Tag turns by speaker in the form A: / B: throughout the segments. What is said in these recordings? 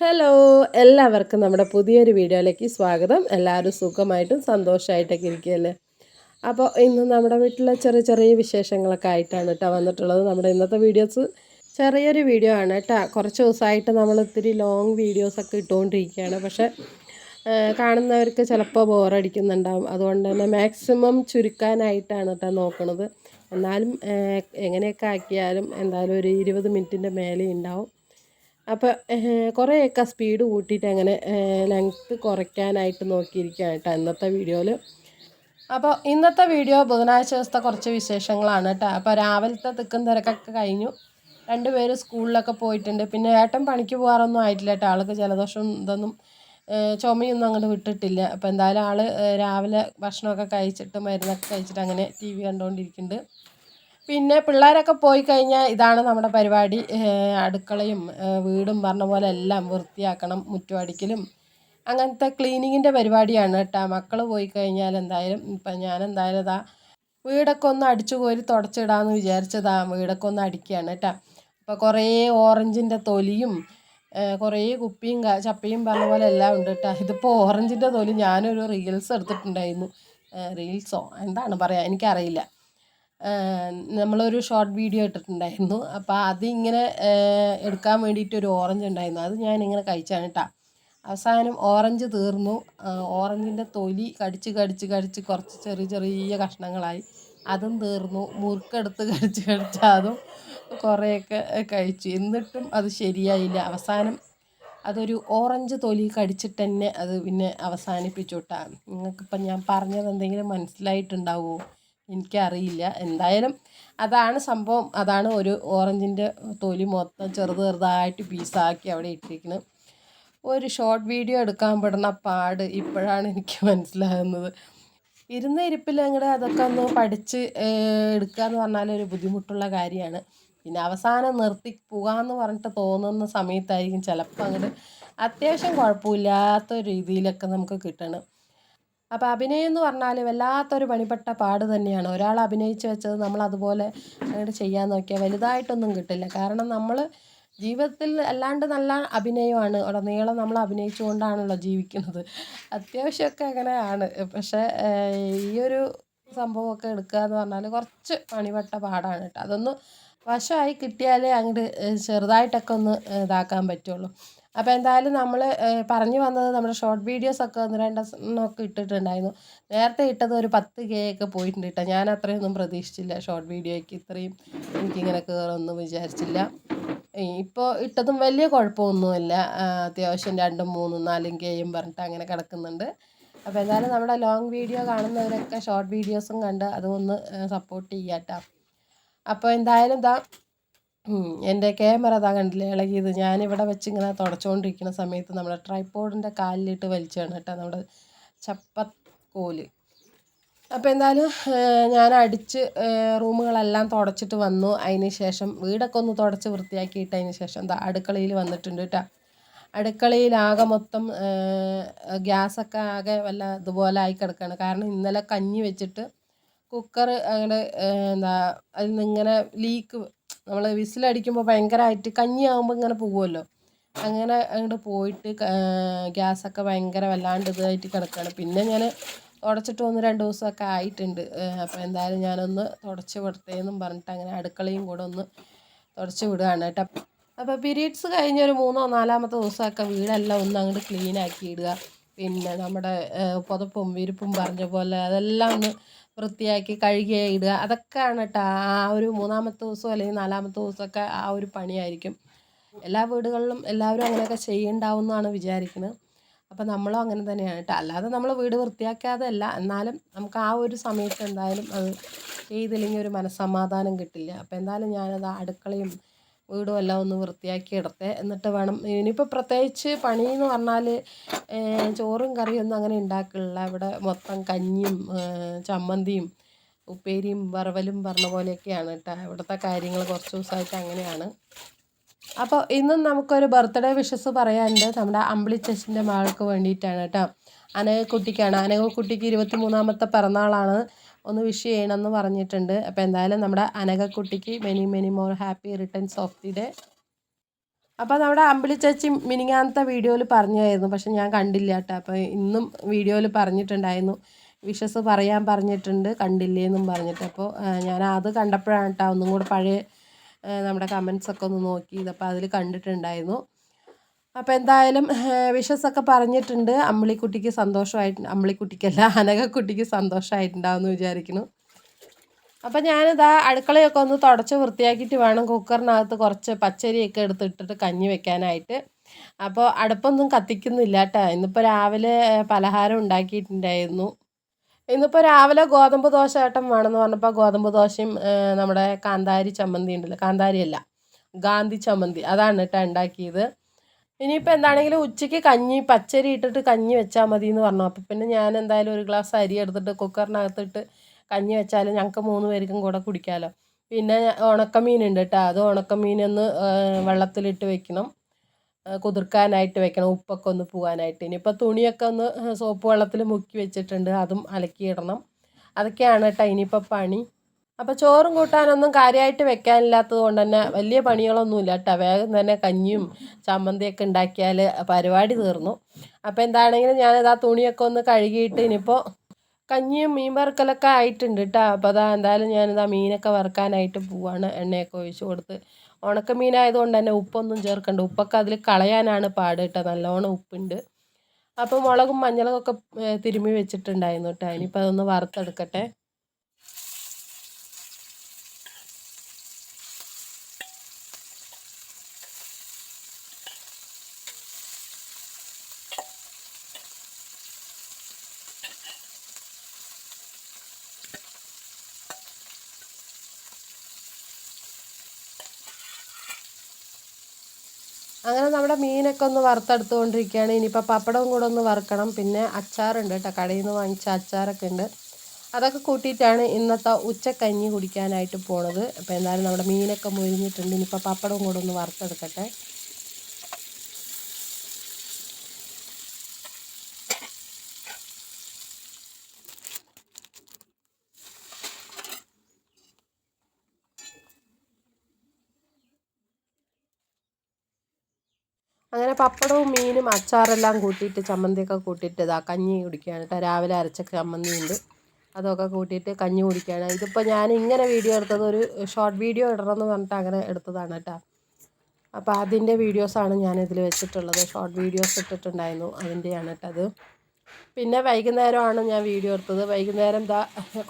A: Hello, എല്ലാവർക്കും നമ്മുടെ പുതിയൊരു വീഡിയോയിലേക്ക് സ്വാഗതം. എല്ലാവരും സുഖമായിട്ടും സന്തോഷമായിട്ടൊക്കെ ഇരിക്കുകയല്ലേ. അപ്പോൾ ഇന്ന് നമ്മുടെ വീട്ടിലെ ചെറിയ ചെറിയ വിശേഷങ്ങളൊക്കെ ആയിട്ടാണ് കേട്ടോ വന്നിട്ടുള്ളത്. നമ്മുടെ ഇന്നത്തെ വീഡിയോസ് ചെറിയൊരു വീഡിയോ ആണ് കേട്ടോ. കുറച്ച് ദിവസമായിട്ട് നമ്മൾ ഇത്തിരി ലോങ് വീഡിയോസൊക്കെ ഇട്ടുകൊണ്ടിരിക്കുകയാണ്. പക്ഷേ കാണുന്നവർക്ക് ചിലപ്പോൾ ബോറടിക്കുന്നുണ്ടാവും. അതുകൊണ്ട് തന്നെ മാക്സിമം ചുരുക്കാനായിട്ടാണ് കേട്ടോ നോക്കുന്നത്. എന്നാലും എങ്ങനെയൊക്കെ ആക്കിയാലും എന്തായാലും ഒരു 20 മിനിറ്റിൻ്റെ മേലെ ഉണ്ടാവും. അപ്പോൾ കുറേയൊക്കെ സ്പീഡ് കൂട്ടിയിട്ട് അങ്ങനെ ലെങ്ത്ത് കുറയ്ക്കാനായിട്ട് നോക്കിയിരിക്കുകയാണ് കേട്ടോ ഇന്നത്തെ വീഡിയോയിൽ. അപ്പോൾ ഇന്നത്തെ വീഡിയോ ബുധനാഴ്ച ദിവസത്തെ കുറച്ച് വിശേഷങ്ങളാണ് കേട്ടോ. അപ്പോൾ രാവിലത്തെ തിക്കും തിരക്കൊക്കെ കഴിഞ്ഞു. രണ്ടുപേരും സ്കൂളിലൊക്കെ പോയിട്ടുണ്ട്. പിന്നെ ഏട്ടൻ പണിക്ക് പോകാറൊന്നും ആയിട്ടില്ല കേട്ടോ. ആൾക്ക് ജലദോഷം ഇതൊന്നും ചുമയൊന്നും അങ്ങോട്ട് വിട്ടിട്ടില്ല. അപ്പോൾ എന്തായാലും ആൾ രാവിലെ ഭക്ഷണമൊക്കെ കഴിച്ചിട്ട് മരുന്നൊക്കെ കഴിച്ചിട്ട് അങ്ങനെ TV കണ്ടുകൊണ്ടിരിക്കുന്നുണ്ട്. പിന്നെ പിള്ളേരൊക്കെ പോയി കഴിഞ്ഞാൽ ഇതാണ് നമ്മുടെ പരിപാടി. അടുക്കളയും വീടും പറഞ്ഞ പോലെ എല്ലാം വൃത്തിയാക്കണം. മുറ്റമടിക്കലും അങ്ങനത്തെ ക്ലീനിങ്ങിൻ്റെ പരിപാടിയാണ് കേട്ടോ. മക്കൾ പോയി കഴിഞ്ഞാൽ എന്തായാലും ഇപ്പം ഞാൻ എന്തായാലും ഇതാ വീടൊക്കെ ഒന്ന് അടിച്ചു കോരി തുടച്ചിടാമെന്ന് വിചാരിച്ചതാ വീടൊക്കെ ഒന്ന് അടിക്കുകയാണ് കേട്ടോ. അപ്പോൾ കുറേ ഓറഞ്ചിൻ്റെ തൊലിയും കുറേ കുപ്പിയും ചപ്പയും പറഞ്ഞ പോലെ എല്ലാം ഉണ്ട് കേട്ടോ. ഇതിപ്പോൾ ഓറഞ്ചിൻ്റെ തൊലി ഞാനൊരു റീൽസ് എടുത്തിട്ടുണ്ടായിരുന്നു. റീൽസോ എന്താണ് പറയുക എനിക്കറിയില്ല. നമ്മളൊരു ഷോർട്ട് വീഡിയോ ഇട്ടിട്ടുണ്ടായിരുന്നു. അപ്പോൾ അതിങ്ങനെ എടുക്കാൻ വേണ്ടിയിട്ടൊരു ഓറഞ്ച് ഉണ്ടായിരുന്നു. അത് ഞാനിങ്ങനെ കഴിച്ചാണ് കേട്ടോ. അവസാനം ഓറഞ്ച് തീർന്നു. ഓറഞ്ചിൻ്റെ തൊലി കടിച്ച് കടിച്ച് കടിച്ച് കുറച്ച് ചെറിയ ചെറിയ കഷ്ണങ്ങളായി. അതും തീർന്നു. മുറുക്കെടുത്ത് കടിച്ച് കടിച്ച് അതും കുറേയൊക്കെ കഴിച്ചു. എന്നിട്ടും അത് ശരിയായില്ല. അവസാനം അതൊരു ഓറഞ്ച് തൊലി കടിച്ചിട്ട് തന്നെ അത് പിന്നെ അവസാനിപ്പിച്ചു കേട്ടോ. നിങ്ങൾക്കിപ്പം ഞാൻ പറഞ്ഞത് എന്തെങ്കിലും മനസ്സിലായിട്ടുണ്ടാവുമോ? എനിക്കറിയില്ല. എന്തായാലും അതാണ് സംഭവം. അതാണ് ഒരു ഓറഞ്ചിൻ്റെ തൊലി മൊത്തം ചെറുതായിട്ട് പീസാക്കി അവിടെ ഇട്ടിരിക്കുന്നത്. ഒരു ഷോർട്ട് വീഡിയോ എടുക്കാൻ പെടുന്ന പാട് ഇപ്പോഴാണ് എനിക്ക് മനസ്സിലാകുന്നത്. ഇരുന്ന ഇരിപ്പിൽ അങ്ങോട്ട് അതൊക്കെ ഒന്ന് പഠിച്ച് എടുക്കുക എന്ന് പറഞ്ഞാൽ ഒരു ബുദ്ധിമുട്ടുള്ള കാര്യമാണ്. പിന്നെ അവസാനം നിർത്തി പോകാമെന്ന് പറഞ്ഞിട്ട് തോന്നുന്ന സമയത്തായിരിക്കും ചിലപ്പോൾ അങ്ങോട്ട് അത്യാവശ്യം കുഴപ്പമില്ലാത്ത രീതിയിലൊക്കെ നമുക്ക് കിട്ടണം. അപ്പോൾ അഭിനയം എന്ന് പറഞ്ഞാൽ വല്ലാത്തൊരു പണിപ്പെട്ട പാട് തന്നെയാണ്. ഒരാൾ അഭിനയിച്ച് വെച്ചത് നമ്മൾ അതുപോലെ അങ്ങോട്ട് ചെയ്യാൻ നോക്കിയാൽ വലുതായിട്ടൊന്നും കിട്ടില്ല. കാരണം നമ്മൾ ജീവിതത്തിൽ അല്ലാണ്ട് നല്ല അഭിനയമാണ് ഉടനീളം നമ്മൾ അഭിനയിച്ചുകൊണ്ടാണല്ലോ ജീവിക്കുന്നത്. അത്യാവശ്യമൊക്കെ അങ്ങനെയാണ്. പക്ഷേ ഈ ഒരു സംഭവമൊക്കെ എടുക്കുക എന്ന് പറഞ്ഞാൽ കുറച്ച് പണിപ്പെട്ട പാടാണ് കേട്ടോ. അതൊന്ന് വശമായി കിട്ടിയാലേ അങ്ങോട്ട് ചെറുതായിട്ടൊക്കെ ഒന്ന് ഇതാക്കാൻ പറ്റുള്ളൂ. അപ്പോൾ എന്തായാലും നമ്മൾ പറഞ്ഞു വന്നത് നമ്മുടെ ഷോർട്ട് വീഡിയോസൊക്കെ ഒന്ന് രണ്ടെണ്ണമൊക്കെ ഇട്ടിട്ടുണ്ടായിരുന്നു. നേരത്തെ ഇട്ടത് ഒരു 10K ഒക്കെ പോയിട്ടുണ്ട് കേട്ടോ. ഞാൻ അത്രയൊന്നും പ്രതീക്ഷിച്ചില്ല ഷോർട്ട് വീഡിയോയ്ക്ക് ഇത്രയും എനിക്കിങ്ങനെ കയറുമെന്ന് വിചാരിച്ചില്ല. ഇപ്പോൾ ഇട്ടതും വലിയ കുഴപ്പമൊന്നുമില്ല. അത്യാവശ്യം 2, 3, 4Kയും പറഞ്ഞിട്ട് അങ്ങനെ കിടക്കുന്നുണ്ട്. അപ്പോൾ എന്തായാലും നമ്മുടെ ലോങ് വീഡിയോ കാണുന്നവരൊക്കെ ഷോർട്ട് വീഡിയോസും കണ്ട് അതൊന്ന് സപ്പോർട്ട് ചെയ്യാം കേട്ടോ. അപ്പോൾ എന്തായാലും എൻ്റെ ക്യാമറ കണ്ടില്ലേ ഇളകിയത്. ഞാനിവിടെ വെച്ച് ഇങ്ങനെ തുടച്ചുകൊണ്ടിരിക്കുന്ന സമയത്ത് നമ്മുടെ ട്രൈപോഡിൻ്റെ കാലിലിട്ട് വലിച്ചാണ് കേട്ടോ നമ്മുടെ ചപ്പക്കോല്. അപ്പോൾ എന്തായാലും ഞാൻ അടിച്ച് റൂമുകളെല്ലാം തുടച്ചിട്ട് വന്നു. അതിന് ശേഷം വീടൊക്കെ ഒന്ന് തുടച്ച് വൃത്തിയാക്കിയിട്ടതിന് ശേഷം അടുക്കളയിൽ വന്നിട്ടുണ്ട് കേട്ടോ. അടുക്കളയിലാകെ മൊത്തം ഗ്യാസൊക്കെ ആകെ വല്ല ഇതുപോലെ ആയി കിടക്കുകയാണ്. കാരണം ഇന്നലെ കഞ്ഞി വെച്ചിട്ട് കുക്കർ അങ്ങനെ അതിൽ നിന്നിങ്ങനെ ലീക്ക് നമ്മൾ വിസിലടിക്കുമ്പോൾ ഭയങ്കരമായിട്ട് കഞ്ഞിയാകുമ്പോൾ ഇങ്ങനെ പോകുമല്ലോ, അങ്ങനെ അങ്ങോട്ട് പോയിട്ട് ഗ്യാസൊക്കെ ഭയങ്കര വല്ലാണ്ട് ഇതായിട്ട് കിടക്കുകയാണ്. പിന്നെ ഞാൻ തുടച്ചിട്ട് 1-2 ദിവസമൊക്കെ ആയിട്ടുണ്ട്. അപ്പോൾ എന്തായാലും ഞാനൊന്ന് തുടച്ച് വിടത്തേന്നും പറഞ്ഞിട്ട് അങ്ങനെ അടുക്കളയും കൂടെ ഒന്ന് തുടച്ച് വിടുകയാണ് കേട്ടോ. അപ്പോൾ പീരീഡ്സ് കഴിഞ്ഞ ഒരു 3-4 ദിവസമൊക്കെ വീടെല്ലാം ഒന്ന് അങ്ങോട്ട് ക്ലീൻ ആക്കി ഇടുക. പിന്നെ നമ്മുടെ പുതപ്പും വിരിപ്പും പറഞ്ഞ പോലെ അതെല്ലാം ഒന്ന് വൃത്തിയാക്കി കഴുകി ഇടുക. അതൊക്കെയാണ് കേട്ടോ ആ ഒരു 3-ാമത്തെ ദിവസം അല്ലെങ്കിൽ 4-ാമത്തെ ദിവസമൊക്കെ ആ ഒരു പണിയായിരിക്കും. എല്ലാ വീടുകളിലും എല്ലാവരും അങ്ങനെയൊക്കെ ചെയ്യണ്ടാവും എന്നാണ് വിചാരിക്കുന്നത്. അപ്പോൾ നമ്മളും അങ്ങനെ തന്നെയാണ് കേട്ടോ. അല്ലാതെ നമ്മൾ വീട് വൃത്തിയാക്കാതെ അല്ല, എന്നാലും നമുക്ക് ആ ഒരു സമയത്ത് എന്തായാലും അത് ചെയ്തില്ലെങ്കിൽ ഒരു മനസ്സമാധാനം കിട്ടില്ല. അപ്പോൾ എന്തായാലും ഞാനത് അടുക്കളയും വീടും എല്ലാം ഒന്ന് വൃത്തിയാക്കി ഇടട്ടെ. എന്നിട്ട് വേണം ഇനിയിപ്പോൾ പ്രത്യേകിച്ച് പണി എന്ന് പറഞ്ഞാൽ ചോറും കറിയൊന്നും അങ്ങനെ ഉണ്ടാക്കില്ല. ഇവിടെ മൊത്തം കഞ്ഞിയും ചമ്മന്തിയും ഉപ്പേരിയും വറവലും പറഞ്ഞ പോലെയൊക്കെയാണ് കേട്ടോ ഇവിടുത്തെ കാര്യങ്ങൾ. കുറച്ച് ദിവസമായിട്ട് അങ്ങനെയാണ്. അപ്പോൾ ഇന്നും നമുക്കൊരു ബർത്ത്ഡേ വിഷസ് പറയാനുണ്ട്. നമ്മുടെ അമ്പിളി ചേച്ചിൻ്റെ മകൾക്ക് വേണ്ടിയിട്ടാണ് കേട്ടോ. അനഘക്കുട്ടിക്കാണ്. അനഘക്കുട്ടിക്ക് 23-ാമത്തെ പിറന്നാളാണ്. ഒന്ന് വിഷ് ചെയ്യണമെന്ന് പറഞ്ഞിട്ടുണ്ട്. അപ്പോൾ എന്തായാലും നമ്മുടെ അനഘക്കുട്ടിക്ക് many many more happy returns of the day. അപ്പോൾ നമ്മുടെ അമ്പിളി ചേച്ചി മിനിങ്ങാന്നത്തെ വീഡിയോയിൽ പറഞ്ഞായിരുന്നു, പക്ഷെ ഞാൻ കണ്ടില്ല കേട്ടോ. അപ്പോൾ ഇന്നും വീഡിയോയിൽ പറഞ്ഞിട്ടുണ്ടായിരുന്നു, വിഷസ് പറയാൻ പറഞ്ഞിട്ടുണ്ട് കണ്ടില്ലേന്നും പറഞ്ഞിട്ട്. അപ്പോൾ ഞാൻ അത് കണ്ടപ്പോഴാണ് കേട്ടോ ഒന്നും കൂടെ പഴയ നമ്മുടെ കമൻസൊക്കെ ഒന്ന് നോക്കിയത്. അപ്പോൾ അതിൽ കണ്ടിട്ടുണ്ടായിരുന്നു. അപ്പോൾ എന്തായാലും വിഷസൊക്കെ പറഞ്ഞിട്ടുണ്ട്. അമ്പിളിക്കുട്ടിക്ക് സന്തോഷമായിട്ട്, അമ്പിളിക്കുട്ടിക്കല്ല അനഘക്കുട്ടിക്ക് സന്തോഷമായിട്ടുണ്ടാവും എന്ന് വിചാരിക്കുന്നു. അപ്പം ഞാനിതാ അടുക്കളയൊക്കെ ഒന്ന് തുടച്ച് വൃത്തിയാക്കിയിട്ട് വേണം കുക്കറിനകത്ത് കുറച്ച് പച്ചരിയൊക്കെ എടുത്തിട്ടിട്ട് കഞ്ഞി വെക്കാനായിട്ട്. അപ്പോൾ അടുപ്പൊന്നും കത്തിക്കുന്നില്ല കേട്ടോ. ഇന്നിപ്പോൾ രാവിലെ പലഹാരം ഉണ്ടാക്കിയിട്ടുണ്ടായിരുന്നു. ഇന്നിപ്പോൾ രാവിലെ ഗോതമ്പ് ദോശ ഏട്ടൻ വേണമെന്ന് പറഞ്ഞപ്പോൾ ഗോതമ്പ് ദോശയും നമ്മുടെ കാന്താരി ചമ്മന്തി ഉണ്ടല്ലോ, കാന്താരിയല്ല ഗാന്ധി ചമ്മന്തി, അതാണ് കേട്ടോ ഉണ്ടാക്കിയത്. ഇനിയിപ്പോൾ എന്താണെങ്കിലും ഉച്ചയ്ക്ക് കഞ്ഞി പച്ചരി ഇട്ടിട്ട് കഞ്ഞി വെച്ചാൽ മതി എന്ന് പറഞ്ഞു. അപ്പോൾ പിന്നെ ഞാൻ എന്തായാലും ഒരു ഗ്ലാസ് അരി എടുത്തിട്ട് കുക്കറിനകത്തിട്ട് കഞ്ഞി വെച്ചാൽ ഞങ്ങൾക്ക് 3 പേർക്കും കൂടെ കുടിക്കാമല്ലോ. പിന്നെ ഉണക്കമീനുണ്ട് കേട്ടോ, അത് ഉണക്കമീനൊന്ന് വെള്ളത്തിലിട്ട് വെക്കണം, കുതിർക്കാനായിട്ട് വെക്കണം, ഉപ്പൊക്കെ ഒന്ന് പോകാനായിട്ട്. ഇനിയിപ്പോൾ തുണിയൊക്കെ ഒന്ന് സോപ്പ് വെള്ളത്തിൽ മുക്കി വെച്ചിട്ടുണ്ട്, അതും അലക്കിയിടണം. അതൊക്കെയാണ് കേട്ടോ ഇനിയിപ്പോൾ പണി. അപ്പോൾ ചോറും കൂട്ടാനൊന്നും കാര്യമായിട്ട് വെക്കാനില്ലാത്തത് കൊണ്ട് തന്നെ വലിയ പണികളൊന്നുമില്ല കേട്ടോ. വേഗം തന്നെ കഞ്ഞിയും ചമ്മന്തിയൊക്കെ ഉണ്ടാക്കിയാൽ പരിപാടി തീർന്നു. അപ്പോൾ എന്താണെങ്കിലും ഞാനിതാ തുണിയൊക്കെ ഒന്ന് കഴുകിയിട്ട് ഇനിയിപ്പോൾ കഞ്ഞിയും മീൻ വറുക്കലൊക്കെ ആയിട്ടുണ്ട് കേട്ടോ. അപ്പോൾ അതാ എന്തായാലും ഞാനിതാ മീനൊക്കെ വറുക്കാനായിട്ട് പോവാണ്. എണ്ണയൊക്കെ ഒഴിച്ച് കൊടുത്ത്, ഉണക്ക മീനായതുകൊണ്ട് തന്നെ ഉപ്പൊന്നും ചേർക്കണ്ട, ഉപ്പൊക്കെ അതിൽ കളയാനാണ് പാട് കേട്ടോ, നല്ലോണം ഉപ്പുണ്ട്. അപ്പോൾ മുളകും മഞ്ഞളും ഒക്കെ തിരുമ്മി വെച്ചിട്ടുണ്ടായിരുന്നു കേട്ടോ. ഇനിയിപ്പോൾ അതൊന്ന് വറുത്തെടുക്കട്ടെ. അങ്ങനെ നമ്മുടെ മീനൊക്കെ ഒന്ന് വറുത്തെടുത്തുകൊണ്ടിരിക്കുകയാണ്. ഇനിയിപ്പോൾ പപ്പടവും കൂടെ ഒന്ന് വറുക്കണം. പിന്നെ അച്ചാറുണ്ട് കേട്ടോ, കടയിൽ നിന്ന് വാങ്ങിച്ച അച്ചാറൊക്കെ ഉണ്ട്. അതൊക്കെ കൂട്ടിയിട്ടാണ് ഇന്നത്തെ ഉച്ചക്കഞ്ഞി കുടിക്കാനായിട്ട് പോണത്. അപ്പോൾ എന്തായാലും നമ്മുടെ മീനൊക്കെ മുരിഞ്ഞിട്ടുണ്ട്. ഇനിയിപ്പോൾ പപ്പടവും കൂടെ ഒന്ന് വറുത്തെടുക്കട്ടെ. അങ്ങനെ പപ്പടവും മീനും അച്ചാറെല്ലാം കൂട്ടിയിട്ട് ചമ്മന്തിയൊക്കെ കൂട്ടിയിട്ട് ഇതാ കഞ്ഞി കുടിക്കുകയാണ് കേട്ടോ. രാവിലെ അരച്ച ചമ്മന്തിയുണ്ട്, അതൊക്കെ കൂട്ടിയിട്ട് കഞ്ഞി കുടിക്കുകയാണ്. ഇതിപ്പോൾ ഞാൻ ഇങ്ങനെ വീഡിയോ എടുത്തത് ഒരു ഷോർട്ട് വീഡിയോ ഇടണമെന്ന് പറഞ്ഞിട്ട് അങ്ങനെ എടുത്തതാണ് കേട്ടോ. അപ്പോൾ അതിൻ്റെ വീഡിയോസാണ് ഞാനിതിൽ വെച്ചിട്ടുള്ളത്. ഷോർട്ട് വീഡിയോസ് ഇട്ടിട്ടുണ്ടായിരുന്നു, അതിൻ്റെയാണ് കേട്ടോ അത്. പിന്നെ വൈകുന്നേരമാണ് ഞാൻ വീഡിയോ എടുത്തത്. വൈകുന്നേരം എന്താ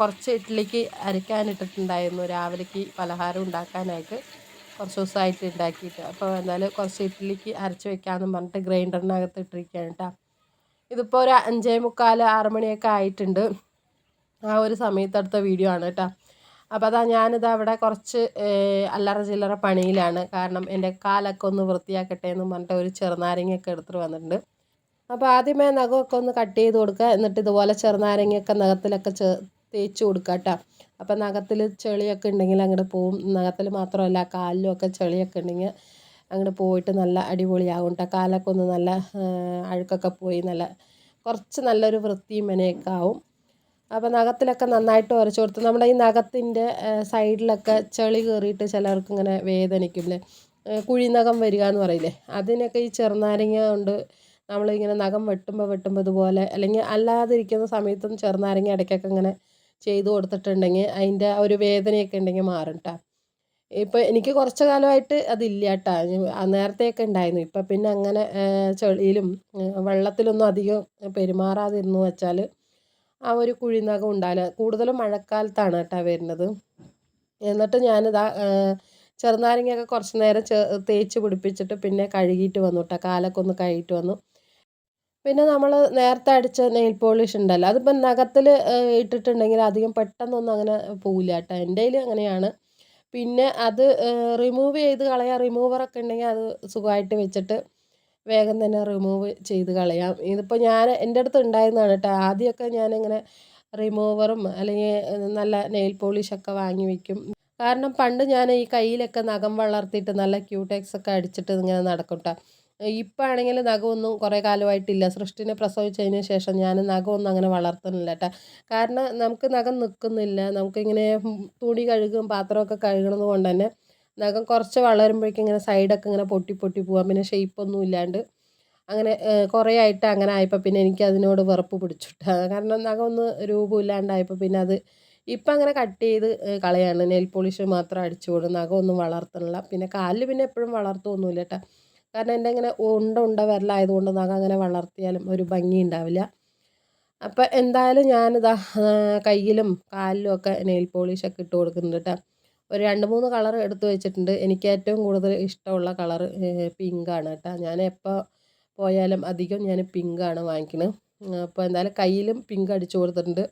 A: കുറച്ച് ഇഡ്ഡലിക്ക് അരയ്ക്കാനിട്ടിട്ടുണ്ടായിരുന്നു, രാവിലേക്ക് പലഹാരം ഉണ്ടാക്കാനായിട്ട് കുറച്ച് ദിവസമായിട്ട് ഉണ്ടാക്കിയിട്ട്. അപ്പോൾ എന്തായാലും കുറച്ച് ഇഡ്ഡലിക്ക് അരച്ച് വെക്കാമെന്ന് പറഞ്ഞിട്ട് ഗ്രൈൻഡറിനകത്ത് ഇട്ടിരിക്കുകയാണ് കേട്ടോ. ഇതിപ്പോൾ ഒരു 5:45 6 മണിയൊക്കെ ആയിട്ടുണ്ട്. ആ ഒരു സമയത്തെടുത്ത വീഡിയോ ആണ് കേട്ടോ. അപ്പോൾ അതാ ഞാനിതാ അവിടെ കുറച്ച് അല്ലറ ചില്ലറ പണിയിലാണ്. കാരണം എൻ്റെ കാലൊക്കെ ഒന്ന് വൃത്തിയാക്കട്ടെ എന്ന് പറഞ്ഞിട്ട് ഒരു ചെറുനാരങ്ങയൊക്കെ എടുത്തിട്ട് വന്നിട്ടുണ്ട്. അപ്പോൾ ആദ്യമേ നഖമൊക്കെ ഒന്ന് കട്ട് ചെയ്ത് കൊടുക്കുക, എന്നിട്ട് ഇതുപോലെ ചെറുനാരങ്ങയൊക്കെ നഖത്തിലൊക്കെ തേച്ച് കൊടുക്കുക കേട്ടോ. അപ്പോൾ നഖത്തിൽ ചെളിയൊക്കെ ഉണ്ടെങ്കിൽ അങ്ങോട്ട് പോവും. നഖത്തിൽ മാത്രമല്ല കാലിലും ഒക്കെ ചെളിയൊക്കെ ഉണ്ടെങ്കിൽ അങ്ങോട്ട് പോയിട്ട് നല്ല അടിപൊളിയാകും കേട്ടോ. കാലൊക്കെ ഒന്ന് നല്ല അഴുക്കൊക്കെ പോയി നല്ല കുറച്ച് നല്ലൊരു വൃത്തിയും മെനയൊക്കെ ആവും. അപ്പോൾ നഖത്തിലൊക്കെ നന്നായിട്ട് ഉരച്ച് കൊടുത്ത്, നമ്മുടെ ഈ നഖത്തിൻ്റെ സൈഡിലൊക്കെ ചെളി കയറിയിട്ട് ചിലർക്ക് ഇങ്ങനെ വേദനിക്കില്ലേ, കുഴിനഖം വരിക എന്ന് പറയില്ലേ, അതിനൊക്കെ ഈ ചെറുനാരങ്ങ കൊണ്ട് നമ്മളിങ്ങനെ നഖം വെട്ടുമ്പോൾ ഇതുപോലെ, അല്ലെങ്കിൽ അല്ലാതിരിക്കുന്ന സമയത്തും ചെറുനാരങ്ങ ഇടയ്ക്കൊക്കെ ഇങ്ങനെ ചെയ്ത് കൊടുത്തിട്ടുണ്ടെങ്കിൽ അതിൻ്റെ ഒരു വേദനയൊക്കെ ഉണ്ടെങ്കിൽ മാറും കേട്ടോ. ഇപ്പോൾ എനിക്ക് കുറച്ച് കാലമായിട്ട് അതില്ല കേട്ടോ, നേരത്തെയൊക്കെ ഉണ്ടായിരുന്നു. ഇപ്പം പിന്നെ അങ്ങനെ ചെളിയിലും വെള്ളത്തിലൊന്നും അധികം പെരുമാറാതിരുന്നു വെച്ചാൽ ആ ഒരു കുഴിനഖം ഉണ്ടാവില്ല. കൂടുതലും മഴക്കാലത്താണ് കേട്ടോ വരുന്നത്. എന്നിട്ട് ഞാനിതാ ചെറുനാരങ്ങയൊക്കെ കുറച്ച് നേരം തേച്ച് പിടിപ്പിച്ചിട്ട് പിന്നെ കഴുകിയിട്ട് വന്നു കേട്ടോ. കാലൊക്കെ ഒന്ന് കഴുകിയിട്ട് വന്നു. പിന്നെ നമ്മൾ നേരത്തെ അടിച്ച നെയിൽ പോളിഷ് ഉണ്ടല്ലോ, അതിപ്പം നഖത്തിൽ ഇട്ടിട്ടുണ്ടെങ്കിൽ അധികം പെട്ടെന്നൊന്നും അങ്ങനെ പോവില്ല കേട്ടോ. എൻ്റെ കയ്യിൽ അങ്ങനെയാണ്. പിന്നെ അത് റിമൂവ് ചെയ്ത് കളയാം, റിമൂവറൊക്കെ ഉണ്ടെങ്കിൽ അത് സുഖമായിട്ട് വെച്ചിട്ട് വേഗം തന്നെ റിമൂവ് ചെയ്ത് കളയാം. ഇതിപ്പോൾ ഞാൻ എൻ്റെ അടുത്ത് ഉണ്ടായിരുന്നതാണ് കേട്ടോ. ആദ്യമൊക്കെ ഞാനിങ്ങനെ റിമൂവറും അല്ലെങ്കിൽ നല്ല നെയിൽ പോളിഷൊക്കെ വാങ്ങി വയ്ക്കും. കാരണം പണ്ട് ഞാൻ ഈ കയ്യിലൊക്കെ നഖം വളർത്തിയിട്ട് നല്ല ക്യൂടെക്സ് ഒക്കെ അടിച്ചിട്ട് ഇങ്ങനെ നടക്കും കേട്ടോ. ഇപ്പം ആണെങ്കിൽ നഖമൊന്നും കുറേ കാലമായിട്ടില്ല. സൃഷ്ടിനെ പ്രസവിച്ചതിന് ശേഷം ഞാൻ നഖമൊന്നും അങ്ങനെ വളർത്തുന്നില്ല കേട്ടോ. കാരണം നമുക്ക് നഖം നിൽക്കുന്നില്ല. നമുക്കിങ്ങനെ തുണി കഴുകും പാത്രമൊക്കെ കഴുകണത് കൊണ്ട് തന്നെ നഖം കുറച്ച് വളരുമ്പോഴേക്കും ഇങ്ങനെ സൈഡൊക്കെ ഇങ്ങനെ പൊട്ടി പൊട്ടി പോകാം, പിന്നെ ഷേപ്പൊന്നും ഇല്ലാണ്ട് അങ്ങനെ കുറേ ആയിട്ട് അങ്ങനെ ആയപ്പോൾ പിന്നെ എനിക്ക് അതിനോട് വെറുപ്പ് പിടിച്ചിട്ട്, കാരണം നഖം ഒന്ന് രൂപമില്ലാണ്ടായപ്പോൾ പിന്നെ അത് ഇപ്പം അങ്ങനെ കട്ട് ചെയ്ത് കളയാണ്. നെയിൽ പോളിഷ് മാത്രം അടിച്ചു കൊടുക്കും, നഖമൊന്നും വളർത്തണില്ല. പിന്നെ കാലിൽ പിന്നെ എപ്പോഴും വളർത്തുമൊന്നുമില്ല കേട്ടോ, കാരണം എൻ്റെ ഇങ്ങനെ ഉണ്ട വിരലായതുകൊണ്ട് നഖം അങ്ങനെ വളർത്തിയാലും ഒരു ഭംഗി ഉണ്ടാവില്ല. അപ്പം എന്തായാലും ഞാനിതാ കയ്യിലും കാലിലും ഒക്കെ നെയിൽ പോളിഷൊക്കെ ഇട്ട് കൊടുക്കുന്നുണ്ട് കേട്ടോ. ഒരു 2-3 കളർ എടുത്ത് വെച്ചിട്ടുണ്ട്. എനിക്ക് ഏറ്റവും കൂടുതൽ ഇഷ്ടമുള്ള കളർ പിങ്കാണ് കേട്ടോ. ഞാൻ എപ്പോൾ പോയാലും അധികം ഞാൻ പിങ്കാണ് വാങ്ങിക്കുന്നത്. അപ്പോൾ എന്തായാലും കയ്യിലും പിങ്ക് അടിച്ചു കൊടുത്തിട്ടുണ്ട്,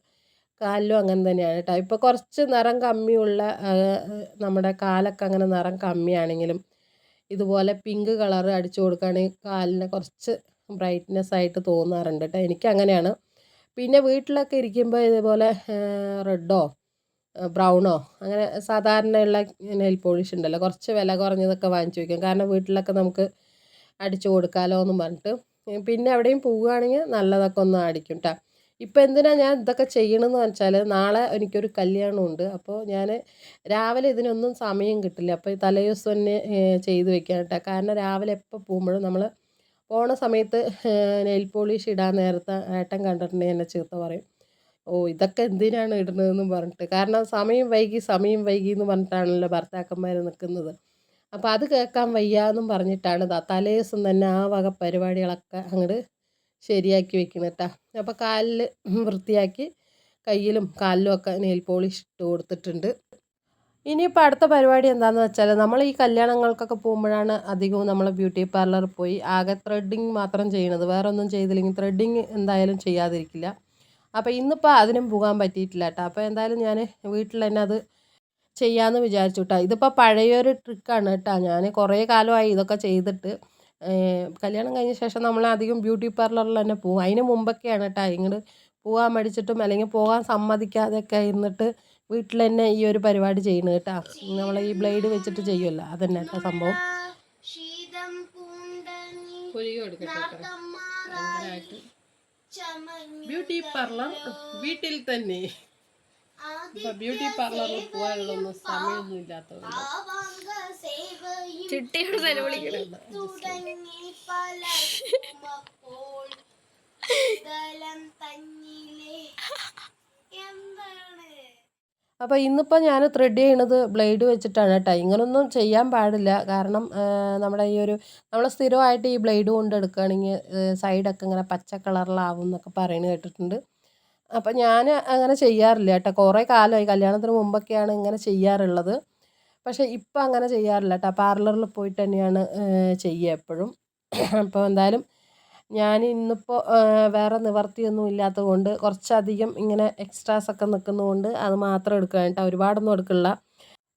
A: കാലിലും അങ്ങനെ തന്നെയാണ് കേട്ടോ. ഇപ്പോൾ കുറച്ച് നിറം കമ്മിയുള്ള നമ്മുടെ കാലൊക്കെ അങ്ങനെ നിറം കമ്മിയാണെങ്കിലും ഇതുപോലെ പിങ്ക് കളർ അടിച്ചു കൊടുക്കുകയാണെങ്കിൽ കാലിന് കുറച്ച് ബ്രൈറ്റ്നെസ് ആയിട്ട് തോന്നാറുണ്ട് കേട്ടോ. എനിക്കങ്ങനെയാണ്. പിന്നെ വീട്ടിലൊക്കെ ഇരിക്കുമ്പോൾ ഇതുപോലെ റെഡോ ബ്രൗണോ അങ്ങനെ സാധാരണയുള്ള നെയിൽ പോളിഷ് ഉണ്ടല്ലോ, കുറച്ച് വില കുറഞ്ഞതൊക്കെ വാങ്ങിച്ചു വയ്ക്കും, കാരണം വീട്ടിലൊക്കെ നമുക്ക് അടിച്ചു കൊടുക്കാമല്ലോ എന്ന് പറഞ്ഞിട്ട്. പിന്നെ എവിടെയും പോവുകയാണെങ്കിൽ നല്ലതൊക്കെ ഒന്ന് അടിക്കും കേട്ടോ. ഇപ്പോൾ എന്തിനാണ് ഞാൻ ഇതൊക്കെ ചെയ്യണമെന്ന് വെച്ചാൽ നാളെ എനിക്കൊരു കല്യാണമുണ്ട്. അപ്പോൾ ഞാൻ രാവിലെ ഇതിനൊന്നും സമയം കിട്ടില്ല, അപ്പോൾ തലേ ദിവസം തന്നെ ചെയ്ത് വെക്കാൻ കേട്ടോ. കാരണം രാവിലെ എപ്പോൾ പോകുമ്പോഴും നമ്മൾ പോണ സമയത്ത് നെയിൽ പോളിഷ് ഇടാൻ നേരത്തെ ഏട്ടൻ കണ്ടിട്ടുണ്ടെങ്കിൽ എന്നെ ചീത്ത പറയും, ഓ ഇതൊക്കെ എന്തിനാണ് ഇടുന്നതെന്ന് പറഞ്ഞിട്ട്. കാരണം സമയം വൈകി എന്ന് പറഞ്ഞിട്ടാണല്ലോ ഭർത്താക്കന്മാർ നിൽക്കുന്നത്. അപ്പോൾ അത് കേൾക്കാൻ വയ്യാന്നും പറഞ്ഞിട്ടാണ് തലേ ദിവസം തന്നെ ആ വക പരിപാടികളൊക്കെ അങ്ങോട്ട് ശരിയാക്കി വെക്കുന്നത് കേട്ടോ. അപ്പോൾ കാലിൽ വൃത്തിയാക്കി കയ്യിലും കാലിലും ഒക്കെ നെയിൽ പോളിഷ് ഇട്ട് കൊടുത്തിട്ടുണ്ട്. ഇനിയിപ്പോൾ അടുത്ത പരിപാടി എന്താണെന്ന് വെച്ചാൽ, നമ്മൾ ഈ കല്യാണങ്ങൾക്കൊക്കെ പോകുമ്പോഴാണ് അധികവും നമ്മൾ ബ്യൂട്ടി പാർലറിൽ പോയി ആകെ ത്രെഡിങ് മാത്രം ചെയ്യണത്. വേറെ ഒന്നും ചെയ്തില്ലെങ്കിൽ ത്രെഡിങ് എന്തായാലും ചെയ്യാതിരിക്കില്ല. അപ്പോൾ ഇന്നിപ്പോൾ അതിനും പോകാൻ പറ്റിയിട്ടില്ല കേട്ടോ. അപ്പോൾ എന്തായാലും ഞാൻ വീട്ടിൽ തന്നെ അത് ചെയ്യാമെന്ന് വിചാരിച്ചു കേട്ടോ. ഇതിപ്പോൾ പഴയൊരു ട്രിക്കാണ് കേട്ടോ. ഞാൻ കുറേ കാലമായി ഇതൊക്കെ ചെയ്തിട്ട്. കല്യാണം കഴിഞ്ഞ ശേഷം നമ്മൾ അധികം ബ്യൂട്ടി പാർലറിൽ തന്നെ പോകും. അതിന് മുമ്പൊക്കെയാണ് കേട്ടോ ഇങ്ങോട്ട് പോകാൻ മടിച്ചിട്ടും അല്ലെങ്കിൽ പോകാൻ സമ്മതിക്കാതെയൊക്കെ ഇരുന്നിട്ട് വീട്ടിൽ തന്നെ ഈ ഒരു പരിപാടി ചെയ്യുന്നത് കേട്ടോ. നമ്മൾ ഈ ബ്ലേഡ് വെച്ചിട്ട് ചെയ്യുമല്ലോ, അതന്നെ കേട്ടോ സംഭവം. ഭയങ്കരമായിട്ട് ബ്യൂട്ടി പാർലർ വീട്ടിൽ തന്നെ. ഇപ്പം ബ്യൂട്ടി പാർലറിൽ പോകാനുള്ളൊന്നും സമയമൊന്നും ഇല്ലാത്തതുകൊണ്ട് ചിട്ടിയോട് തന്നെ വിളിക്കണം. അപ്പോൾ ഇന്നിപ്പോൾ ഞാൻ ത്രെഡ് ചെയ്യണത് ബ്ലേഡ് വെച്ചിട്ടാണ് കേട്ടോ. ഇങ്ങനൊന്നും ചെയ്യാൻ പാടില്ല, കാരണം നമ്മുടെ ഈ ഒരു നമ്മൾ സ്ഥിരമായിട്ട് ഈ ബ്ലേഡ് കൊണ്ട് എടുക്കുകയാണെങ്കിൽ സൈഡൊക്കെ ഇങ്ങനെ പച്ച കളറിലാവും എന്നൊക്കെ പറയുന്നത് കേട്ടിട്ടുണ്ട്. അപ്പം ഞാൻ അങ്ങനെ ചെയ്യാറില്ല കേട്ടോ. കുറേ കാലമായി, കല്യാണത്തിന് മുമ്പൊക്കെയാണ് ഇങ്ങനെ ചെയ്യാറുള്ളത്. പക്ഷേ ഇപ്പം അങ്ങനെ ചെയ്യാറില്ല കേട്ടോ. പാർലറിൽ പോയിട്ട് തന്നെയാണ് ചെയ്യുക എപ്പോഴും. അപ്പോൾ എന്തായാലും ഞാൻ ഇന്നിപ്പോൾ വേറെ നിവർത്തിയൊന്നും ഇല്ലാത്തത് കൊണ്ട് കുറച്ചധികം ഇങ്ങനെ എക്സ്ട്രാസൊക്കെ നിൽക്കുന്നതുകൊണ്ട് അത് മാത്രം എടുക്കുക കേട്ടോ. ഒരുപാടൊന്നും എടുക്കില്ല.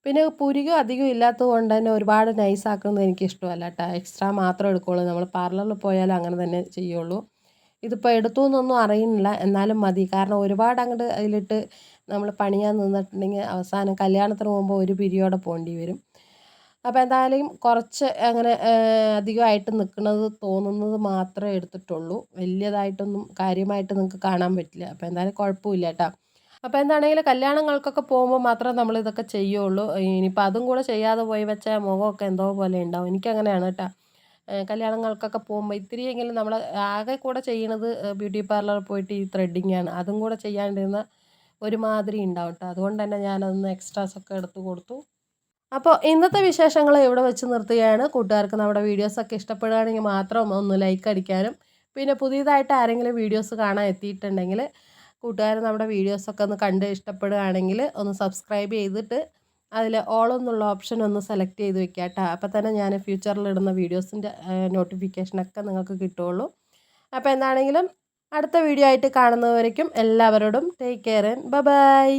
A: പിന്നെ പുരികം അധികം ഇല്ലാത്തത് കൊണ്ട് തന്നെ ഒരുപാട് നൈസാക്കുന്നത് എനിക്ക് ഇഷ്ടമല്ല കേട്ടോ. എക്സ്ട്രാ മാത്രം എടുക്കുകയുള്ളൂ. നമ്മൾ പാർലറിൽ പോയാലും അങ്ങനെ തന്നെ ചെയ്യുള്ളൂ. ഇതിപ്പോൾ എടുത്തു എന്നൊന്നും അറിയുന്നില്ല, എന്നാലും മതി. കാരണം ഒരുപാട് അങ്ങോട്ട് അതിലിട്ട് നമ്മൾ പണിയാൻ നിന്നിട്ടുണ്ടെങ്കിൽ അവസാനം കല്യാണത്തിന് പോകുമ്പോൾ ഒരു പിരിയോടെ പോകേണ്ടി വരും. അപ്പോൾ എന്തായാലും കുറച്ച് അങ്ങനെ അധികമായിട്ട് നിൽക്കുന്നത് തോന്നുന്നത് മാത്രമേ എടുത്തിട്ടുള്ളൂ. വലിയതായിട്ടൊന്നും കാര്യമായിട്ട് നിങ്ങൾക്ക് കാണാൻ പറ്റില്ല. അപ്പോൾ എന്തായാലും കുഴപ്പമില്ല കേട്ടോ. അപ്പോൾ എന്താണെങ്കിലും കല്യാണങ്ങൾക്കൊക്കെ പോകുമ്പോൾ മാത്രമേ നമ്മളിതൊക്കെ ചെയ്യുള്ളൂ. ഇനിയിപ്പോൾ അതും കൂടെ ചെയ്യാതെ പോയി വെച്ചാൽ മുഖമൊക്കെ എന്തോ പോലെ ഉണ്ടാവും. എനിക്കങ്ങനെയാണ് കേട്ടോ. കല്യാണങ്ങൾക്കൊക്കെ പോകുമ്പോൾ ഇത്തിരിയെങ്കിലും നമ്മൾ ആകെ കൂടെ ചെയ്യണത് ബ്യൂട്ടി പാർലറിൽ പോയിട്ട് ഈ ത്രെഡിങ്ങാണ്. അതും കൂടെ ചെയ്യാണ്ടിരുന്ന ഒരുമാതിരി ഉണ്ടാവും കേട്ടോ. അതുകൊണ്ട് തന്നെ ഞാനതൊന്ന് എക്സ്ട്രാസൊക്കെ എടുത്ത് കൊടുത്തു. അപ്പോൾ ഇന്നത്തെ വിശേഷങ്ങൾ ഇവിടെ വെച്ച് നിർത്തുകയാണ്. കൂട്ടുകാർക്ക് നമ്മുടെ വീഡിയോസൊക്കെ ഇഷ്ടപ്പെടുകയാണെങ്കിൽ മാത്രം ഒന്ന് ലൈക്ക് അടിക്കാനും, പിന്നെ പുതിയതായിട്ട് ആരെങ്കിലും വീഡിയോസ് കാണാൻ എത്തിയിട്ടുണ്ടെങ്കിൽ കൂട്ടുകാർ നമ്മുടെ വീഡിയോസൊക്കെ ഒന്ന് കണ്ട് ഇഷ്ടപ്പെടുകയാണെങ്കിൽ ഒന്ന് സബ്സ്ക്രൈബ് ചെയ്തിട്ട് അതിൽ ഓൾ എന്നുള്ള ഓപ്ഷൻ ഒന്ന് സെലക്ട് ചെയ്ത് വെക്കുക കേട്ടോ. അപ്പോൾ തന്നെ ഞാൻ ഫ്യൂച്ചറിൽ ഇടുന്ന വീഡിയോസിൻ്റെ നോട്ടിഫിക്കേഷനൊക്കെ നിങ്ങൾക്ക് കിട്ടുള്ളൂ. അപ്പോൾ എന്താണെങ്കിലും അടുത്ത വീഡിയോ ആയിട്ട് കാണുന്നവരേക്കും എല്ലാവരോടും ടേക്ക് കെയർ ആൻഡ് ബൈ.